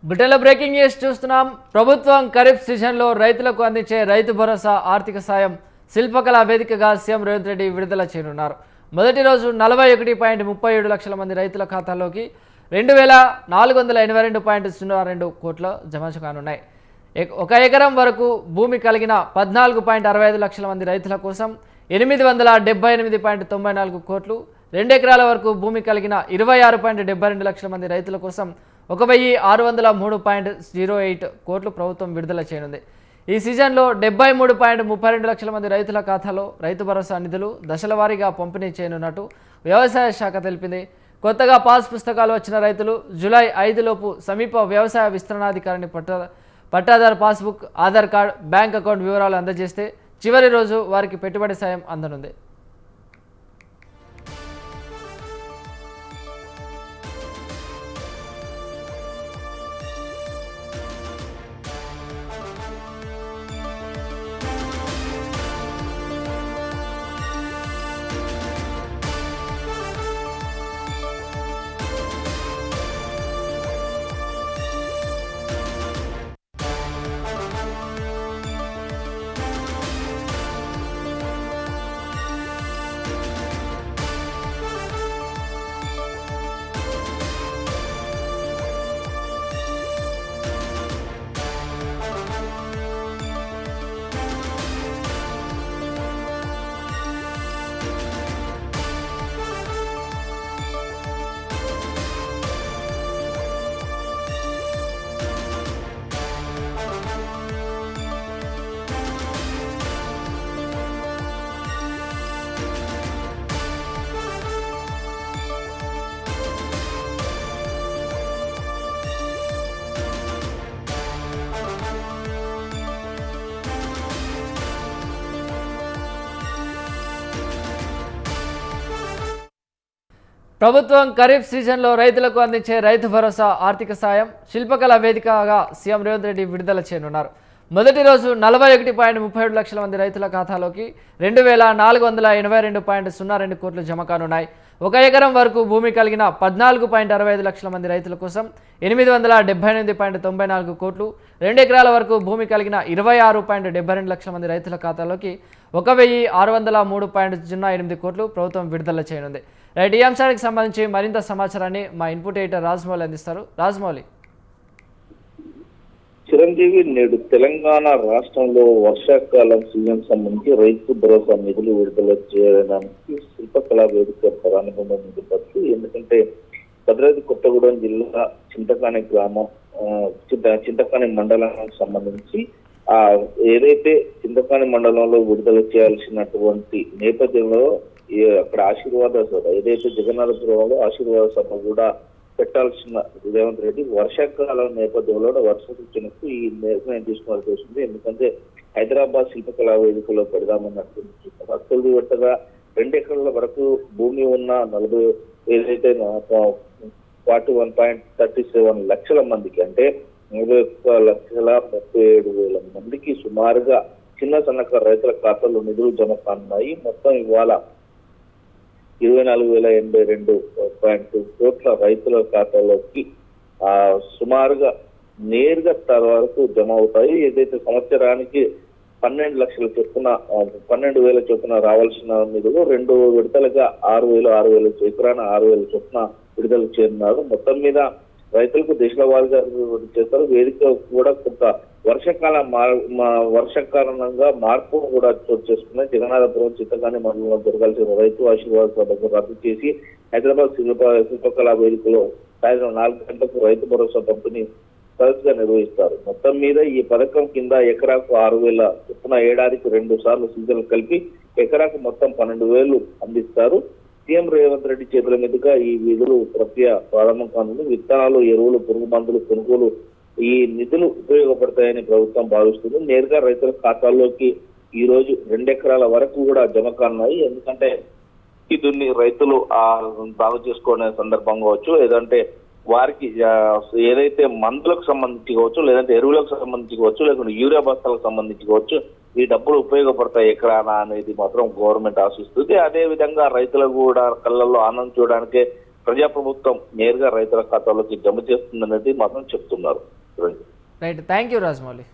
బ్రిటన్లో breaking news చూస్తున్నాం. ప్రభుత్వం ఖరీఫ్ సీజన్లో రైతులకు అందించే రైతు భరోసా ఆర్థిక సాయం శిల్పకళా వేదికగా సీఎం రేవంత్ రెడ్డి విడుదల చేయనున్నారు. మొదటి రోజు 41.37 లక్షల మంది రైతుల ఖాతాల్లోకి 2,482.02 కోట్ల జమ కానున్నాయి. 1 ఎకరం వరకు భూమి కలిగిన 14.65 లక్షల మంది రైతుల కోసం 878.94 కోట్లు, 2 ఎకరాల వరకు భూమి కలిగిన 26.72 లక్షల మంది రైతుల కోసం 1,603.08 కోట్లు ప్రభుత్వం విడుదల చేయనుంది. ఈ సీజన్లో 73.32 లక్షల మంది రైతుల ఖాతాలో రైతు భరోసా నిధులు దశల వారీగా పంపిణీ చేయనున్నట్టు వ్యవసాయ శాఖ తెలిపింది. కొత్తగా పాస్ పుస్తకాలు వచ్చిన రైతులు జూలై 5 లోపు సమీప వ్యవసాయ విస్తరణాధికారిని పట్టాదారు passbook, Aadhaar card, bank account వివరాలు అందజేస్తే చివరి రోజు వారికి పెట్టుబడి సాయం అందనుంది. ప్రభుత్వం ఖరీఫ్ సీజన్లో రైతులకు అందించే రైతు భరోసా ఆర్థిక సాయం శిల్పకళా వేదికగా సీఎం రేవంత్ రెడ్డి విడుదల చేయనున్నారు. మొదటి రోజు 41.37 లక్షల మంది రైతుల ఖాతాలోకి 2,482.02 కోట్లు జమ కానున్నాయి. 1 ఎకరం వరకు భూమి కలిగిన 14.65 లక్షల మంది రైతుల కోసం 878.94 కోట్లు, 2 ఎకరాల వరకు భూమి కలిగిన 26.72 లక్షల మంది రైతుల ఖాతాలోకి 1,603.08 కోట్లు ప్రభుత్వం విడుదల చేయనుంది. రైట్, ఈ అంశానికి సంబంధించి మరింత సమాచారాన్ని మా ఇన్పుట్ ఎడిటర్ రాజమౌళి అందిస్తారు. రాజమౌళి. చిరంజీవి నేడు తెలంగాణ రాష్ట్రంలో వర్షాకాలం సీజన్ సంబంధించి రైతు భరోసా నిధులు విడుదల చేయడానికి శిల్పకళా వేదిక ప్రారంభంలో ముందుపడుతూ, ఎందుకంటే భద్రాద్రి కొత్తగూడెం జిల్లా చింతకాని గ్రామం చింతకాని మండలానికి సంబంధించి ఏదైతే చింతకాని మండలంలో విడుదల చేయాల్సినటువంటి నేపథ్యంలో అక్కడ ఆశీర్వాద సభ ఏదైతే జగన్నాథపురంలో ఆశీర్వాద సభ కూడా పెట్టాల్సిన రేవంత్ రెడ్డి వర్షాకాలం నేపథ్యంలో వర్ష సూచనకు ఈ నిర్ణయం తీసుకోవాల్సి వస్తుంది. ఎందుకంటే హైదరాబాద్ శిల్పకళా వేదికలో పెడదామన్నట్టు భక్తులు పెట్టగా 2 ఎకరాల వరకు భూమి ఉన్న 41.37 లక్షల మందికి, అంటే 41,37,000 మందికి సుమారుగా చిన్న సన్నకారు రైతుల ఖాతాలో నిధులు జమ కానున్నాయి. మొత్తం ఇవాళ 24,082.2 కోట్ల రైతుల ఖాతాలోకి సుమారుగా నేరుగా వరకు జమ అవుతాయి. ఏదైతే సంవత్సరానికి 12 లక్షల చొప్పున 12,000 చొప్పున రావాల్సిన నిధులు 2 విడతలుగా 6,000 ఎకరాన 6,000 చొప్పున విడుదల చేయనున్నారు. మొత్తం మీద రైతులకు దశల వారీగా చేస్తారు. వేదిక కూడా కొంత వర్షకారణంగా మార్పు కూడా చోటు చేసుకున్నాయి. జగన్నాథపురం చింతకాని మండలంలో జరగాల్సిన రైతు ఆశీర్వాద సభకు రద్దు చేసి హైదరాబాద్ శిల్పకళా వేదికలో సాయంత్రం 4 గంటలకు రైతు భరోసా పంపిణీ సదస్సుగా నిర్వహిస్తారు. మొత్తం మీద ఈ పథకం కింద ఎకరాకు 6,000 చొప్పున ఏడాదికి 2 సార్లు సీజన్లు కలిపి ఎకరాకు మొత్తం 12,000 అందిస్తారు. సీఎం రేవంత్ రెడ్డి చేతుల మీదుగా ఈ నిధులు ప్రక్రియ ప్రారంభం కానుంది. విత్తనాలు, ఎరువులు, పురుగు మందులు కొనుగోలు ఈ నిధులు ఉపయోగపడతాయని ప్రభుత్వం భావిస్తుంది. నేరుగా రైతుల ఖాతాల్లోకి ఈ రోజు 2 ఎకరాల వరకు కూడా జమ కానున్నాయి. ఎందుకంటే దున్ని రైతులు సాగు చేసుకునే సందర్భం కావచ్చు, లేదంటే వారికి ఏదైతే మందులకు సంబంధించి కావచ్చు, లేదంటే ఎరువులకు సంబంధించి కావచ్చు, లేకుంటే యూరియా బస్తాలకు సంబంధించి కావచ్చు, ఈ డబ్బులు ఉపయోగపడతాయి ఎకరానా అనేది మాత్రం గవర్నమెంట్ ఆశిస్తుంది. అదే విధంగా రైతులకు కూడా కళ్ళల్లో ఆనందం చూడడానికే ప్రజాప్రభుత్వం నేరుగా రైతుల ఖాతాలోకి జమ చేస్తుందనేది మాత్రం చెప్తున్నారు. Right, thank you Rajamouli.